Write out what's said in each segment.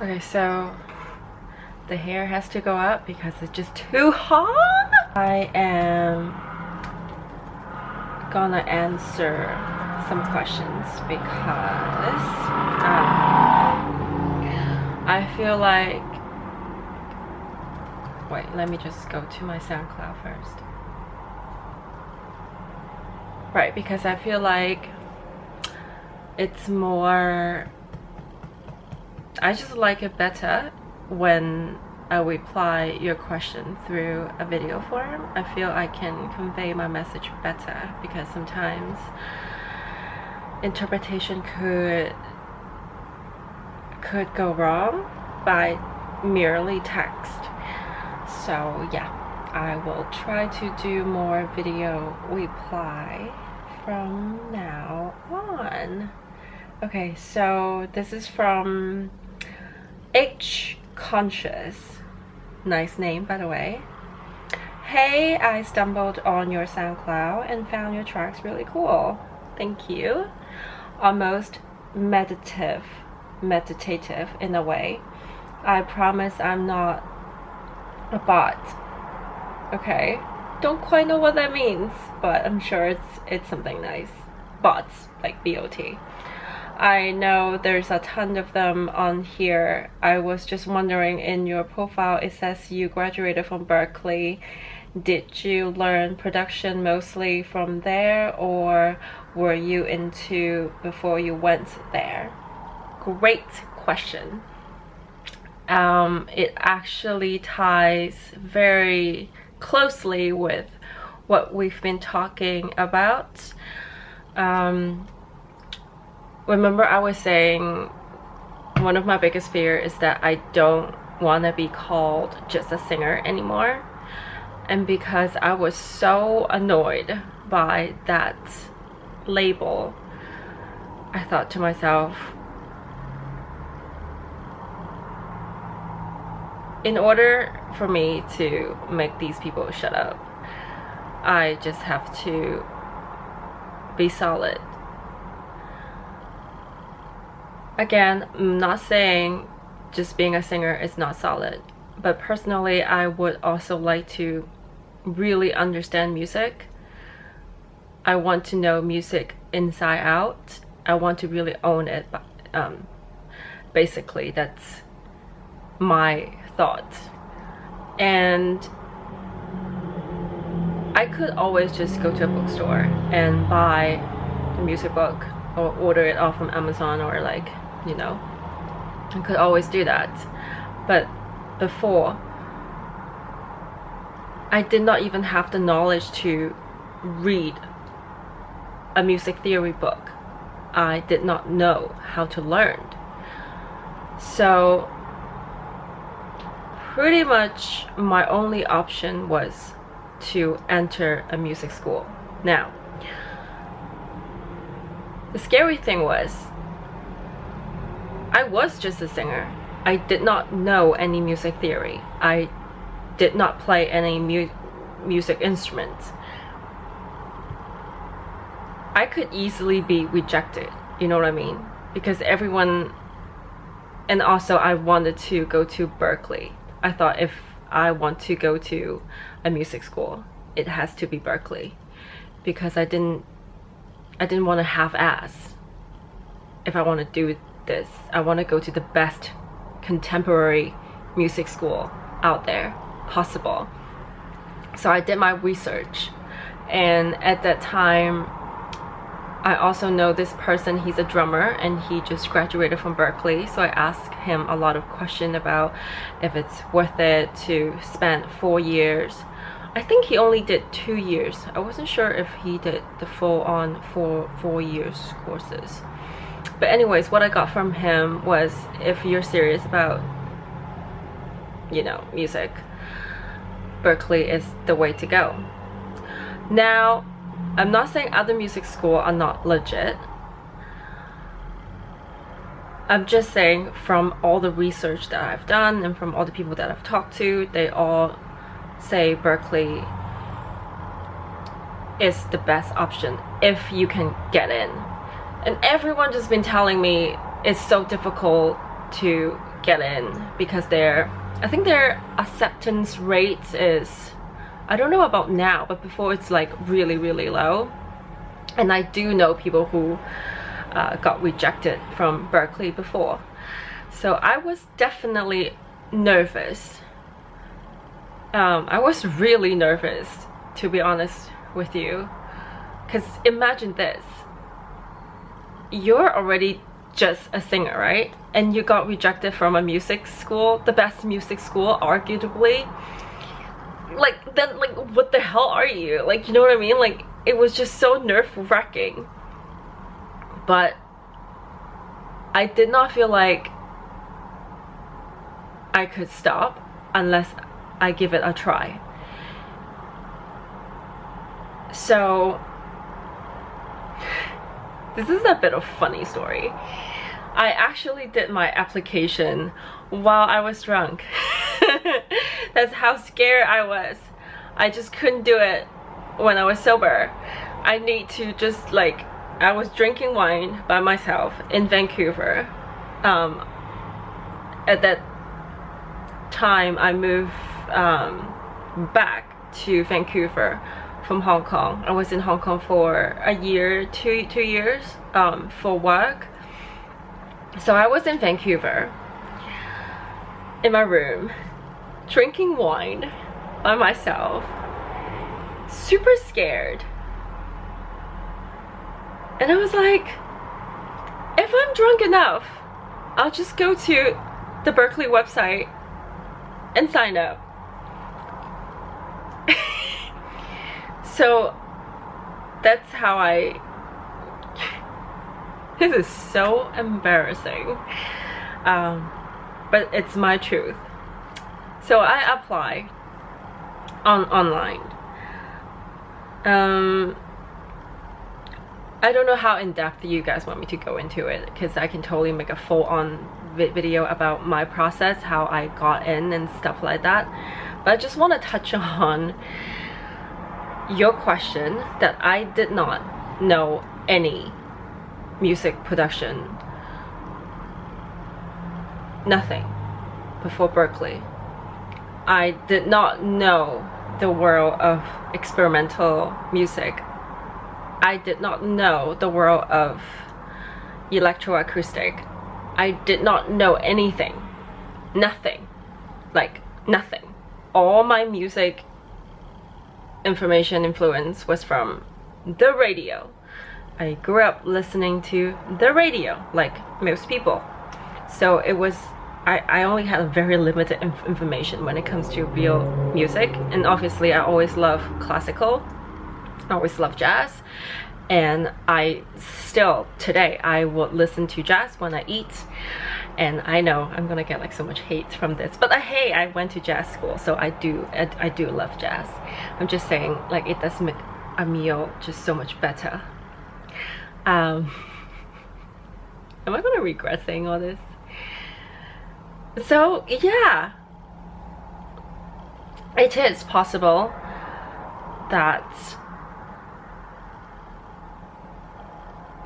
Okay, so the hair has to go up because it's just too hot. I am gonna answer some questions because I feel like, wait, let me just go to my SoundCloud first. Right, because I feel like it's more, I just like it better when I reply your question through a video form. I feel I can convey my message better because sometimes interpretation could go wrong by merely text. So yeah, I will try to do more video reply from now on. Okay, so this is from H Conscious. Nice name, by the way. Hey, I stumbled on your SoundCloud and found your tracks really cool. Thank you. Almost meditative in a way. I promise I'm not a bot. Okay, don't quite know what that means, but I'm sure it's something nice. Bots, like B-O-T. I know there's a ton of them on here. I was just wondering, in your profile it says you graduated from Berkeley. Did you learn production mostly from there, or were you into before you went there? Great question. It actually ties very closely with what we've been talking about. Remember I was saying one of my biggest fears is that I don't want to be called just a singer anymore. And because I was so annoyed by that label, I thought to myself, in order for me to make these people shut up, I just have to be solid. Again, I'm not saying just being a singer is not solid, but personally I would also like to really understand music. I want to know music inside out. I want to really own it. Basically, that's my thought. And I could always just go to a bookstore and buy a music book or order it off from Amazon, or like, you know, I could always do that. But before, I did not even have the knowledge to read a music theory book. I did not know how to learn. So pretty much my only option was to enter a music school. Now, the scary thing was, I was just a singer. I did not know any music theory. I did not play any music instruments. I could easily be rejected, you know what I mean? Because everyone, and also I wanted to go to Berkeley. I thought if I want to go to a music school, it has to be Berkeley, because I didn't want to half-ass. If I want to do this, I want to go to the best contemporary music school out there possible. So I did my research, and at that time I also know this person. He's a drummer and he just graduated from Berkeley, so I asked him a lot of questions about if it's worth it to spend 4 years. I think he only did 2 years. I wasn't sure if he did the full-on 4 years courses. But anyways, what I got from him was, if you're serious about, you know, music, Berkeley is the way to go. Now, I'm not saying other music schools are not legit. I'm just saying, from all the research that I've done and from all the people that I've talked to, they all say Berkeley is the best option if you can get in. And everyone just been telling me it's so difficult to get in because I think their acceptance rate is, I don't know about now, but before it's like really, really low. And I do know people who got rejected from Berkeley before. So I was definitely nervous. I was really nervous, to be honest with you. Because imagine this. You're already just a singer, right? And you got rejected from a music school, the best music school, arguably. Like, then, like, what the hell are you? Like, you know what I mean? Like, it was just so nerve-wracking. But I did not feel like I could stop unless I give it a try. So this is a bit of a funny story. I actually did my application while I was drunk. That's how scared I was. I just couldn't do it when I was sober. I need to just like, I was drinking wine by myself in Vancouver. At that time I moved back to Vancouver from Hong Kong. I was in Hong Kong for a year, two years for work. So I was in Vancouver in my room drinking wine by myself, super scared. And I was like, if I'm drunk enough, I'll just go to the Berkeley website and sign up. So that's how this is so embarrassing, but it's my truth. So I apply online. I don't know how in-depth you guys want me to go into it, because I can totally make a full-on video about my process, how I got in and stuff like that. But I just want to touch on your question that I did not know any music production, nothing, before Berkeley. I did not know the world of experimental music. I did not know the world of electroacoustic. I did not know anything. Nothing. Like, nothing. All my music information influence was from the radio. I grew up listening to the radio, like most people. So it was, I only had a very limited information when it comes to real music. And obviously I always love classical, I always love jazz. And I still, today, I would listen to jazz when I eat. And I know I'm gonna get like so much hate from this, but hey, I went to jazz school, so I do love jazz. I'm just saying, like, it does make a meal just so much better. Am I gonna regret saying all this? So yeah, it is possible that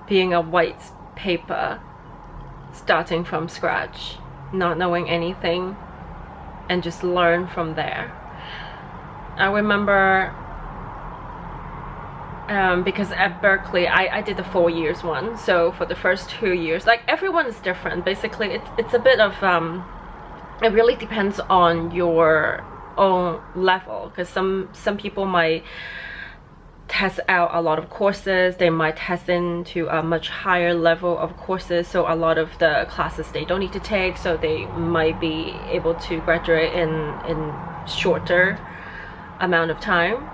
being a white paper, starting from scratch, not knowing anything, and just learn from there. I remember because at Berkeley I did the 4 years one, so for the first 2 years, like, everyone is different. Basically it's a bit of it really depends on your own level, because some people might test out a lot of courses, they might test into a much higher level of courses, so a lot of the classes they don't need to take, so they might be able to graduate in shorter amount of time.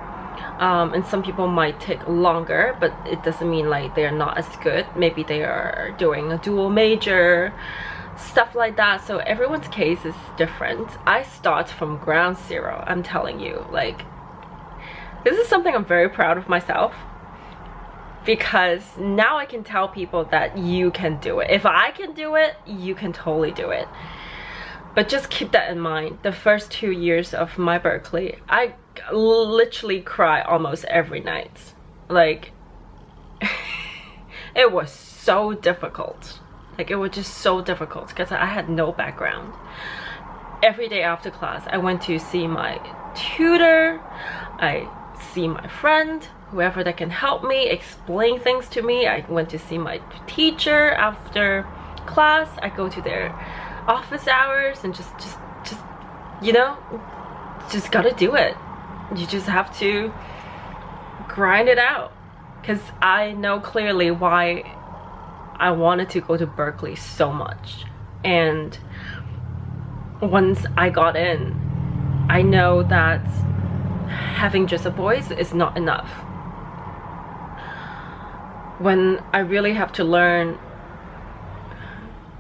And some people might take longer, but it doesn't mean like they're not as good. Maybe they are doing a dual major, stuff like that. So everyone's case is different. I start from ground zero, I'm telling you. Like, this is something I'm very proud of myself, because now I can tell people that you can do it. If I can do it, you can totally do it. But just keep that in mind. The first 2 years of my Berkeley, I literally cry almost every night. Like, it was so difficult. Like, it was just so difficult because I had no background. Every day after class, I went to see my tutor, I see my friend, whoever that can help me, explain things to me. I went to see my teacher after class. I go to their office hours and just you know, just gotta do it. You just have to grind it out, because I know clearly why I wanted to go to Berklee so much. And once I got in, I know that having just a voice is not enough. When I really have to learn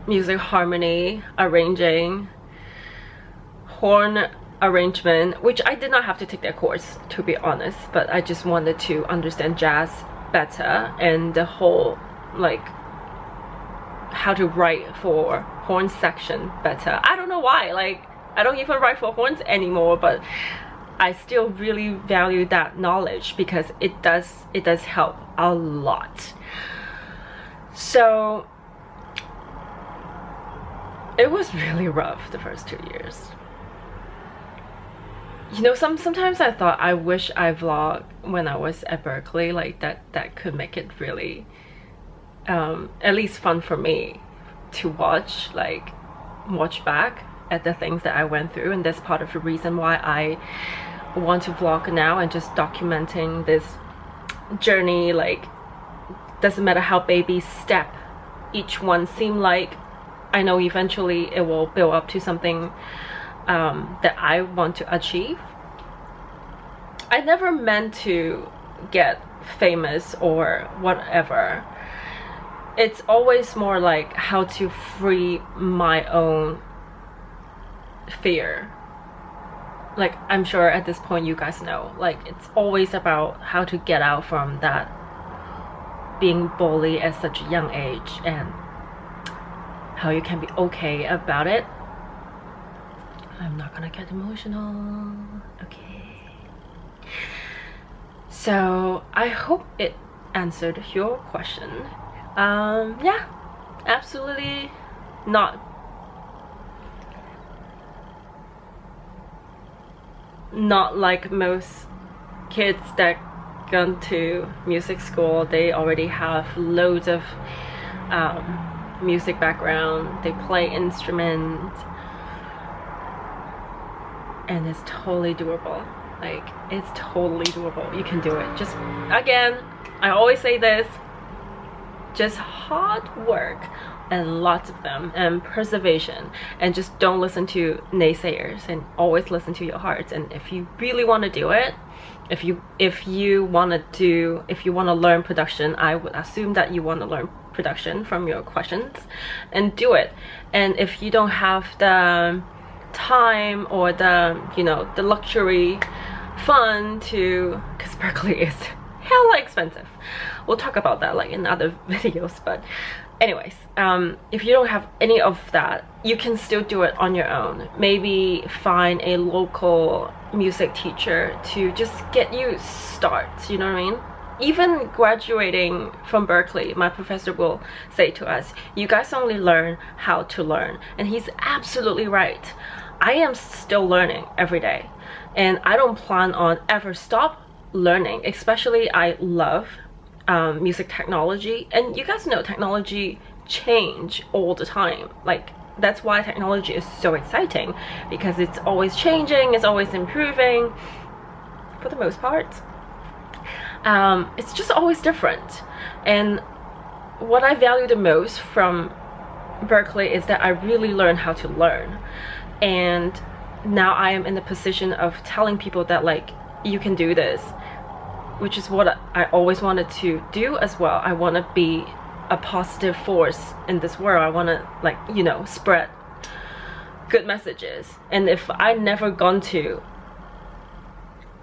music harmony, arranging, horn arrangement, which I did not have to take that course, to be honest, but I just wanted to understand jazz better and the whole, like, how to write for horn section better. I don't know why, like, I don't even write for horns anymore, but I still really value that knowledge because it does help a lot. So it was really rough the first 2 years. You know, sometimes I thought I wish I vlogged when I was at Berklee, like that could make it really at least fun for me to watch back at the things that I went through. And that's part of the reason why I want to vlog now and just documenting this journey. Like, doesn't matter how baby step each one seem like, I know eventually it will build up to something that I want to achieve. I never meant to get famous or whatever. It's always more like how to free my own fear. Like, I'm sure at this point you guys know, like, it's always about how to get out from that being bullied at such a young age and how you can be okay about it. I'm not gonna get emotional. Okay. So I hope it answered your question. Yeah, absolutely not like most kids that gone to music school. They already have loads of music background, they play instruments, and it's totally doable. Like, it's totally doable. You can do it. Just, again, I always say this, just hard work, and lots of them, and perseverance, and just don't listen to naysayers, and always listen to your hearts. And if you really want to do it, if you want to learn production, I would assume that you want to learn production from your questions, and do it. And if you don't have the time or the, you know, the luxury fund to, because Berklee is hella expensive, we'll talk about that like in other videos, but anyways, if you don't have any of that, you can still do it on your own. Maybe find a local music teacher to just get you started, you know what I mean? Even graduating from Berklee, my professor will say to us, you guys only learn how to learn. And he's absolutely right. I am still learning every day, and I don't plan on ever stop learning. Especially, I love music technology, and you guys know technology change all the time. Like, that's why technology is so exciting, because it's always changing, it's always improving for the most part. It's just always different. And what I value the most from Berklee is that I really learned how to learn. And now I am in the position of telling people that, like, you can do this, which is what I always wanted to do as well. I want to be a positive force in this world. I want to, like, you know, spread good messages. And if I never gone to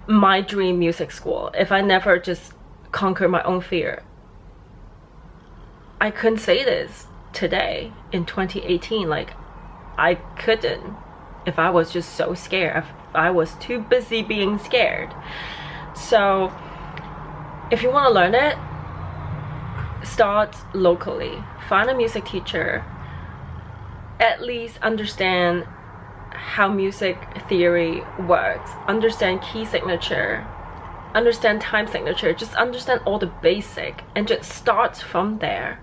my dream music school, if I never just conquer my own fear, I couldn't say this today in 2018. Like, I couldn't if I was just so scared, if I was too busy being scared. So if you want to learn it, start locally. Find a music teacher. At least understand how music theory works. Understand key signature. Understand time signature. Just understand all the basic and just start from there.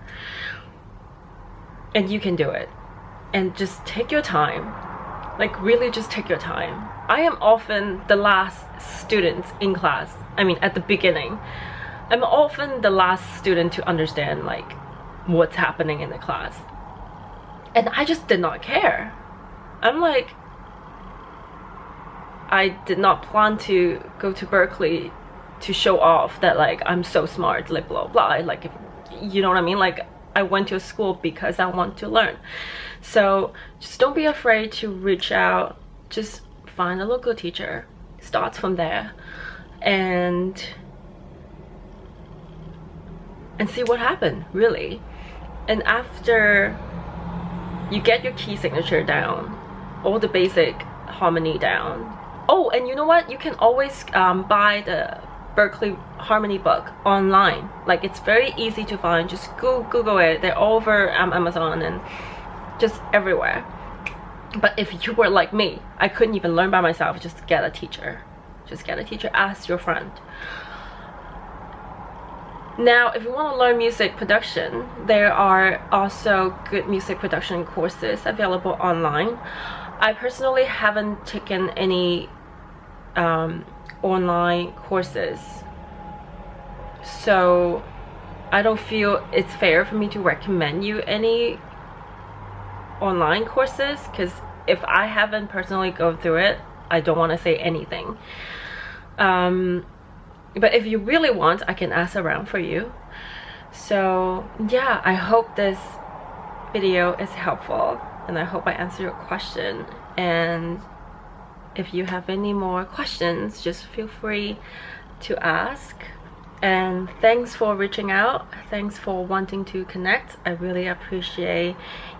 And you can do it. And just take your time. Like, really just take your time. I am often the last student in class. I mean, at the beginning. I'm often the last student to understand like what's happening in the class. And I just did not care. I'm like, I did not plan to go to Berkeley to show off that like I'm so smart, like blah blah. Like, if, you know what I mean? Like, I went to a school because I want to learn. So just don't be afraid to reach out. Just find a local teacher. Start from there. And see what happened, really. And after you get your key signature down, all the basic harmony down. Oh, and you know what? You can always buy the Berkeley harmony book online. Like, it's very easy to find. Just Google it. They're all over Amazon and just everywhere. But if you were like me, I couldn't even learn by myself. Just get a teacher. Just get a teacher. Ask your friend. Now, if you want to learn music production, there are also good music production courses available online. I personally haven't taken any online courses, so I don't feel it's fair for me to recommend you any online courses, because if I haven't personally gone through it, I don't want to say anything. But if you really want, I can ask around for you. So yeah, I hope this video is helpful, and I hope I answered your question. And if you have any more questions, just feel free to ask. And thanks for reaching out. Thanks for wanting to connect. I really appreciate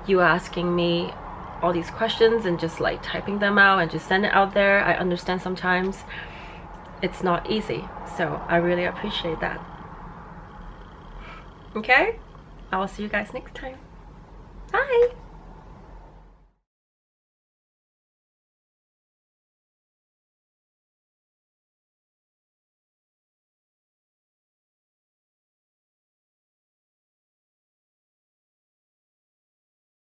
you asking me all these questions and just like typing them out and just send it out there. I understand sometimes it's not easy, so I really appreciate that. Okay, I will see you guys next time. Bye.